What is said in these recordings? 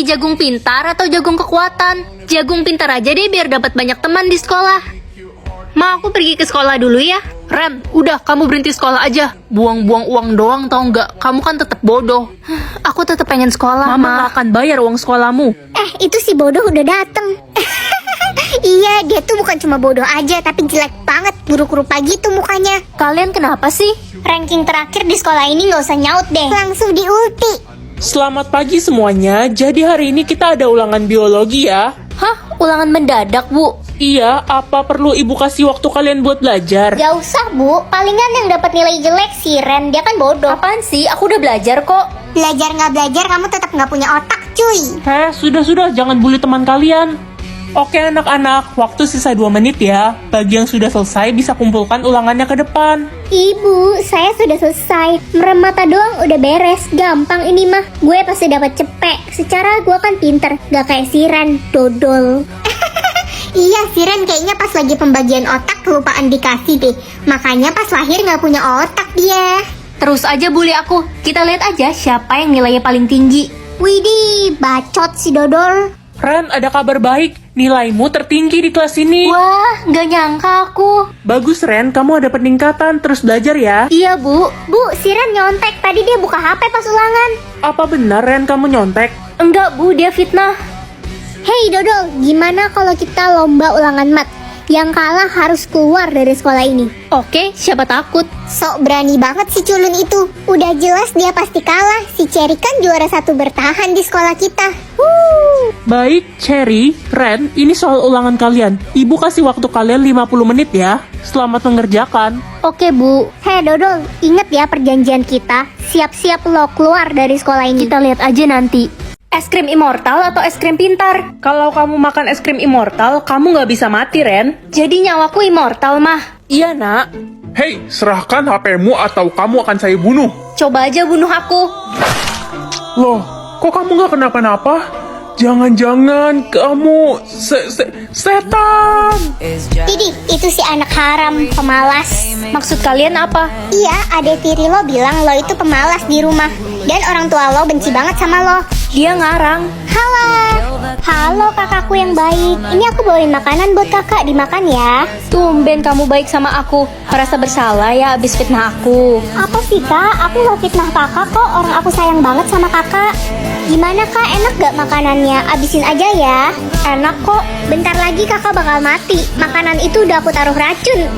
Pilih jagung pintar atau jagung kekuatan? Jagung pintar aja deh biar dapat banyak teman di sekolah. Ma, aku pergi ke sekolah dulu ya. Ren, udah kamu berhenti sekolah aja. Buang-buang uang doang tau nggak? Kamu kan tetap bodoh. Aku tetap pengen sekolah, Mama Ma. nggak akan bayar uang sekolahmu. Itu si bodoh udah dateng. Iya, dia tuh bukan cuma bodoh aja, tapi jelek banget, buruk rupa gitu mukanya. Kalian kenapa sih? Ranking terakhir di sekolah ini nggak usah nyaut deh. Langsung diulti. Selamat pagi semuanya. Jadi hari ini kita ada ulangan biologi ya. Hah? Ulangan mendadak, Bu? Iya, apa perlu ibu kasih waktu kalian buat belajar? Gak usah, Bu. Palingan yang dapat nilai jelek si Ren, dia kan bodoh. Apaan sih? Aku udah belajar kok. Belajar nggak belajar, kamu tetap nggak punya otak, cuy. Sudah, jangan bully teman kalian. Oke anak-anak, waktu sisa 2 menit ya. Bagi yang sudah selesai bisa kumpulkan ulangannya ke depan. Ibu, saya sudah selesai. Merem mata doang udah beres. Gampang ini mah. Gue pasti dapat cepet. Secara gue kan pinter, gak kayak si Ren, dodol. Iya, si Ren kayaknya pas lagi pembagian otak kelupaan dikasih deh. Makanya pas lahir gak punya otak dia. Terus aja bully aku. Kita lihat aja siapa yang nilainya paling tinggi. Widih, bacot si dodol. Ren, ada kabar baik. Nilaimu tertinggi di kelas ini. Wah, nggak nyangka aku. Bagus Ren, kamu ada peningkatan. Terus belajar ya. Iya, Bu. Bu, si Ren nyontek. Tadi dia buka HP pas ulangan. Apa benar Ren kamu nyontek? Enggak, Bu. Dia fitnah. Hei dodol, gimana kalau kita lomba ulangan mat? Yang kalah harus keluar dari sekolah ini. Oke, siapa takut? Sok berani banget si culun itu. Udah jelas dia pasti kalah. Si Cherry kan juara 1 bertahan di sekolah kita. Baik, Cherry, Ren, ini soal ulangan kalian. Ibu kasih waktu kalian 50 menit ya. Selamat mengerjakan. Oke, Bu. Hei dodol, inget ya perjanjian kita. Siap-siap lo keluar dari sekolah ini. Kita lihat aja nanti. Es krim immortal atau es krim pintar? Kalau kamu makan es krim immortal, kamu nggak bisa mati, Ren. Jadi nyawaku immortal, Mah. Iya, nak. Hei, serahkan HP-mu atau kamu akan saya bunuh. Coba aja bunuh aku. Loh, kok kamu nggak kenapa-napa? Jangan-jangan kamu setan. Idih, itu si anak haram, pemalas. Maksud kalian apa? Iya, adek tiri lo bilang lo itu pemalas di rumah. Dan orang tua lo benci banget sama lo. Dia ngarang. Halo. Halo kakakku yang baik. Ini aku bawain makanan buat kakak, dimakan ya. Tumben kamu baik sama aku. Merasa bersalah ya abis fitnah aku. Apa sih kak? Aku gak fitnah kakak kok. Orang aku sayang banget sama kakak. Gimana kak, enak gak makanannya? Abisin aja ya. Enak kok. Bentar lagi kakak bakal mati. Makanan itu udah aku taruh racun.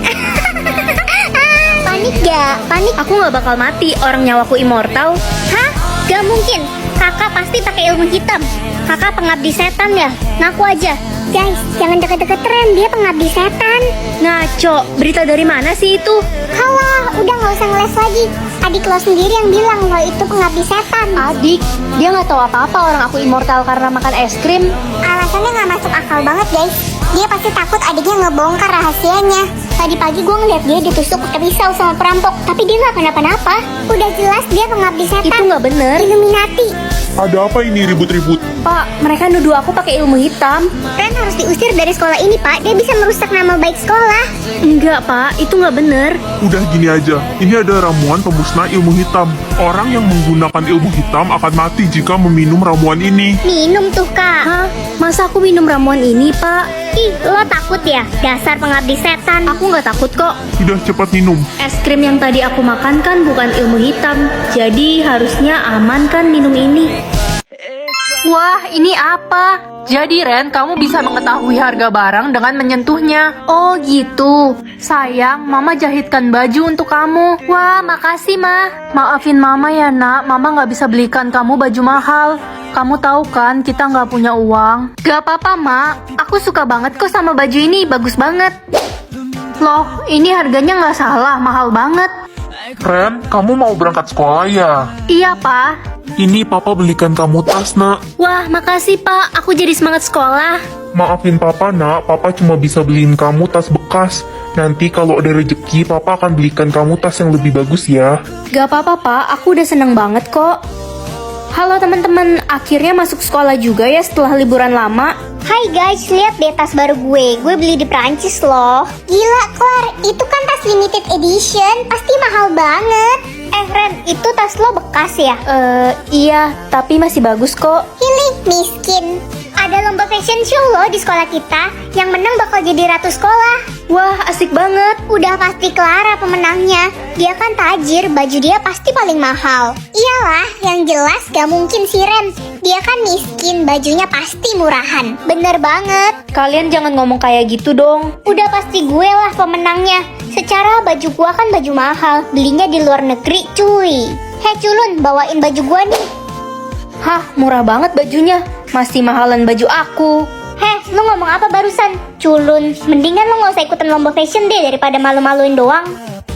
Panik gak? Panik? Aku gak bakal mati, orang nyawaku immortal. Hah? Gak mungkin. Kakak pasti pakai ilmu hitam. Kakak pengabdi setan ya? Ngaku aja. Guys, jangan deket-deket Ren, dia pengabdi setan. Ngaco, berita dari mana sih itu? Halah, udah gak usah ngeles lagi. Adik lo sendiri yang bilang lo itu pengabdi setan. Adik, dia gak tahu apa-apa orang aku immortal karena makan es krim. Alasannya gak masuk akal banget guys. Dia pasti takut adiknya ngebongkar rahasianya. Tadi pagi gue ngeliat dia ditusuk pakai pisau sama perampok, tapi dia gak kenapa-napa. Udah jelas dia pengabdi setan. Itu nggak bener. Illuminati. Ada apa ini ribut-ribut? Pak, mereka nuduh aku pakai ilmu hitam. Ren harus diusir dari sekolah ini pak. Dia bisa merusak nama baik sekolah. Enggak, Pak, itu nggak bener. Udah gini aja, ini ada ramuan pemusnah ilmu hitam. Orang yang menggunakan ilmu hitam akan mati jika meminum ramuan ini. Minum tuh kak. Hah? Masa aku minum ramuan ini, Pak? Ih, lo takut ya? Dasar pengabdi setan. Aku nggak takut kok. Sudah cepat minum. Es krim yang tadi aku makan kan bukan ilmu hitam. Jadi harusnya aman kan minum ini. Wah, ini apa? Jadi Ren, kamu bisa mengetahui harga barang dengan menyentuhnya. Oh gitu. Sayang, Mama jahitkan baju untuk kamu. Wah, makasih, Ma. Maafin Mama ya nak, Mama nggak bisa belikan kamu baju mahal. Kamu tahu kan, kita nggak punya uang. Gak apa-apa, Ma. Aku suka banget kok sama baju ini. Bagus banget. Loh, ini harganya nggak salah, mahal banget. Ren, kamu mau berangkat sekolah ya? Iya, Pak. Ini papa belikan kamu tas nak. Wah, makasih, Pak. Aku jadi semangat sekolah. Maafin papa nak, papa cuma bisa beliin kamu tas bekas. Nanti kalau ada rezeki, papa akan belikan kamu tas yang lebih bagus ya. Gak apa-apa, Pak. Aku udah seneng banget kok. Halo teman-teman, akhirnya masuk sekolah juga ya setelah liburan lama. Hai guys, lihat deh tas baru gue. Gue beli di Prancis loh. Gila, Claire, itu kan tas limited edition. Pasti mahal banget. Ren, itu tas lo bekas ya? Iya, tapi masih bagus kok. Pilih miskin. Ada lomba fashion show loh di sekolah kita. Yang menang bakal jadi ratu sekolah. Wah, asik banget. Udah pasti Clara pemenangnya. Dia kan tajir, baju dia pasti paling mahal. Iyalah, yang jelas gak mungkin si Ren. Dia kan miskin, bajunya pasti murahan. Bener banget. Kalian jangan ngomong kayak gitu dong. Udah pasti gue lah pemenangnya. Secara baju gua kan baju mahal, belinya di luar negeri cuy. Hei culun, bawain baju gua nih. Hah, murah banget bajunya. Masih mahalan baju aku. Heh, lu ngomong apa barusan? Culun, mendingan lu gak usah ikutan lomba fashion deh daripada malu-maluin doang.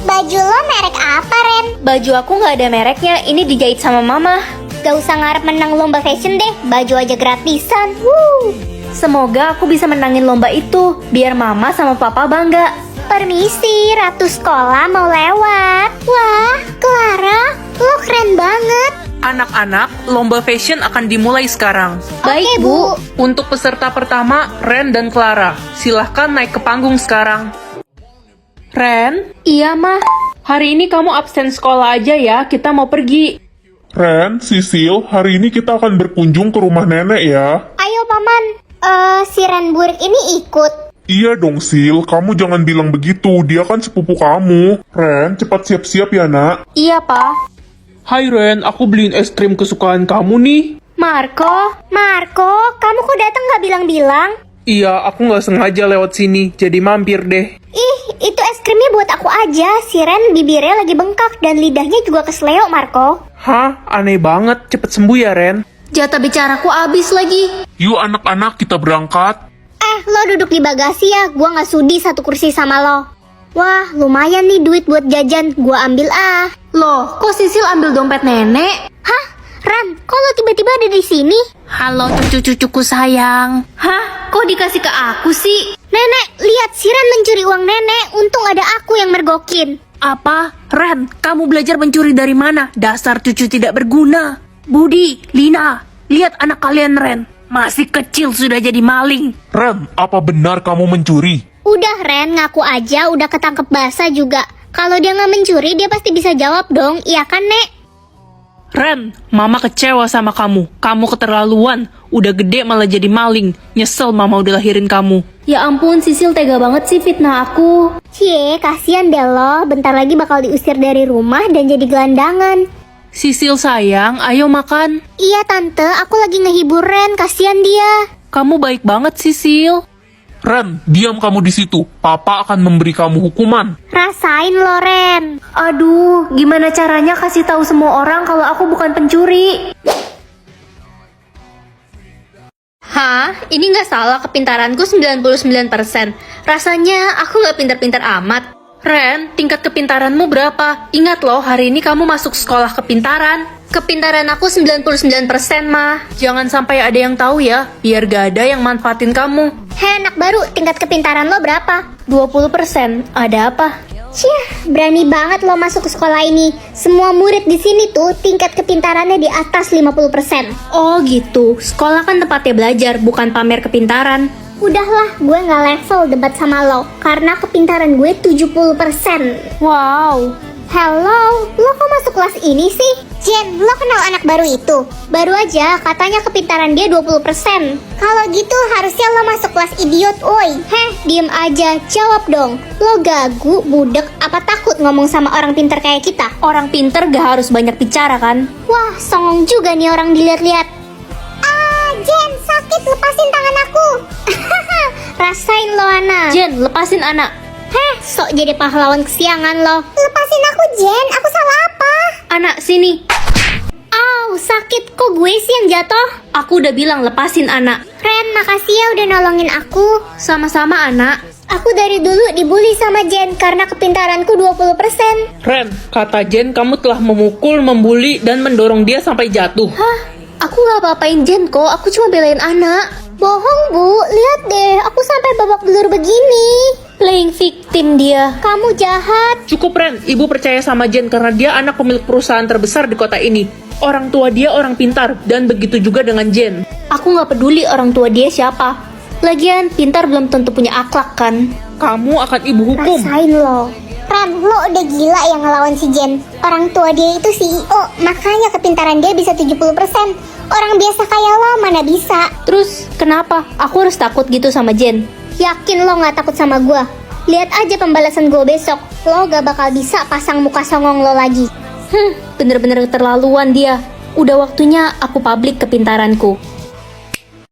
Baju lo merek apa, Ren? Baju aku nggak ada mereknya, ini dijahit sama mama. Gak usah ngarep menang lomba fashion deh, baju aja gratisan. Wuh. Semoga aku bisa menangin lomba itu, biar mama sama papa bangga. Permisi, ratu sekolah mau lewat. Wah, Clara, lo keren banget. Anak-anak, lomba fashion akan dimulai sekarang. Baik, Oke, Bu. Untuk peserta pertama, Ren dan Clara. Silahkan naik ke panggung sekarang. Ren, Iya, Mah. hari ini kamu absen sekolah aja ya, kita mau pergi. Ren, Sisil, hari ini kita akan berkunjung ke rumah nenek ya. Ayo paman, si Ren Burik ini ikut. Iya dong, Sil. Kamu jangan bilang begitu. Dia kan sepupu kamu. Ren, cepat siap-siap ya, nak. Iya, Pak. Hai Ren, aku beliin es krim kesukaan kamu nih. Marco, Kamu kok datang gak bilang-bilang? Iya, aku nggak sengaja lewat sini, jadi mampir deh. Ih, itu es krimnya buat aku aja. Si Ren bibirnya lagi bengkak dan lidahnya juga kesleo, Marco. Hah, aneh banget, cepet sembuh ya Ren. jatah bicaraku habis lagi. Yuk anak-anak, kita berangkat. Lo duduk di bagasi ya, gua gak sudi satu kursi sama lo. Wah, lumayan nih duit buat jajan, gua ambil ah. Loh, kok Sisil ambil dompet nenek? Hah? Ran, kok lo tiba-tiba ada di sini? Halo cucu-cucuku sayang. Hah? Kok dikasih ke aku sih? Nenek, lihat si Ren mencuri uang nenek, untung ada aku yang mergokin. Apa? Ren, kamu belajar mencuri dari mana? Dasar cucu tidak berguna. Budi, Lina, lihat anak kalian Ren. Masih kecil sudah jadi maling. Ren, apa benar kamu mencuri? Udah Ren, ngaku aja udah ketangkep basah juga. Kalau dia nggak mencuri, dia pasti bisa jawab dong, iya kan Nek? Ren, mama kecewa sama kamu. Kamu keterlaluan. Udah gede malah jadi maling. Nyesel mama udah lahirin kamu. Ya ampun, Sisil tega banget sih fitnah aku. Cie, kasihan deh lo, bentar lagi bakal diusir dari rumah dan jadi gelandangan. Sisil sayang, ayo makan. Iya tante, aku lagi ngehibur Ren, kasihan dia. Kamu baik banget Sisil. Ren, diam kamu di situ. Papa akan memberi kamu hukuman. Rasain lo Ren. Aduh, gimana caranya kasih tahu semua orang kalau aku bukan pencuri? Hah? Ini nggak salah kepintaranku 99%. Rasanya aku nggak pintar-pintar amat. Ren, tingkat kepintaranmu berapa? Ingat loh, hari ini kamu masuk sekolah kepintaran. Kepintaran aku 99%, Mah. Jangan sampai ada yang tahu ya, biar gak ada yang manfaatin kamu. Hei anak baru, tingkat kepintaran lo berapa? 20%. Ada apa? Ciah, berani banget lo masuk ke sekolah ini. Semua murid di sini tuh tingkat kepintarannya di atas 50%. Oh gitu. Sekolah kan tempatnya belajar, bukan pamer kepintaran. Udahlah, gue gak level debat sama lo, karena kepintaran gue 70%. Wow. Hello, lo kok masuk kelas ini sih? Jen, lo kenal anak baru itu? Baru aja, katanya kepintaran dia 20%. Kalau gitu harusnya lo masuk kelas idiot, oi. Heh, diem aja, jawab dong. Lo gagu, budek, apa takut ngomong sama orang pintar kayak kita? Orang pinter gak harus banyak bicara kan? Wah, songong juga nih orang dilihat-lihat. Ah, Jen, sakit, lepasin tangan aku. Rasain lo, Ana. Jen, lepasin anak. Heh, sok jadi pahlawan kesiangan lo. Lepasin aku, Jen. Aku salah apa? Anak, sini. Au, sakit. Kok gue sih yang jatuh? Aku udah bilang lepasin anak. Ren, makasih ya udah nolongin aku. Sama-sama anak. Aku dari dulu dibully sama Jen karena kepintaranku 20%. Ren, kata Jen kamu telah memukul, membuli, dan mendorong dia sampai jatuh. Hah? Aku gak apa-apain Jen kok, aku cuma belain anak. Bohong, Bu. Lihat deh, aku sampai babak belur begini. Playing victim dia. Kamu jahat. Cukup Ren, ibu percaya sama Jen karena dia anak pemilik perusahaan terbesar di kota ini. Orang tua dia orang pintar, dan begitu juga dengan Jen. Aku gak peduli orang tua dia siapa. Lagian, pintar belum tentu punya akhlak kan? Kamu akan ibu hukum. Rasain lo. Ren, lo udah gila yang ngelawan si Jen. Orang tua dia itu CEO, makanya kepintaran dia bisa 70%. Orang biasa kayak lo mana bisa. Terus, kenapa? Aku harus takut gitu sama Jen. Yakin lo gak takut sama gue? Lihat aja pembalasan gue besok. Lo gak bakal bisa pasang muka songong lo lagi. Bener-bener keterlaluan dia. Udah waktunya aku publik kepintaranku.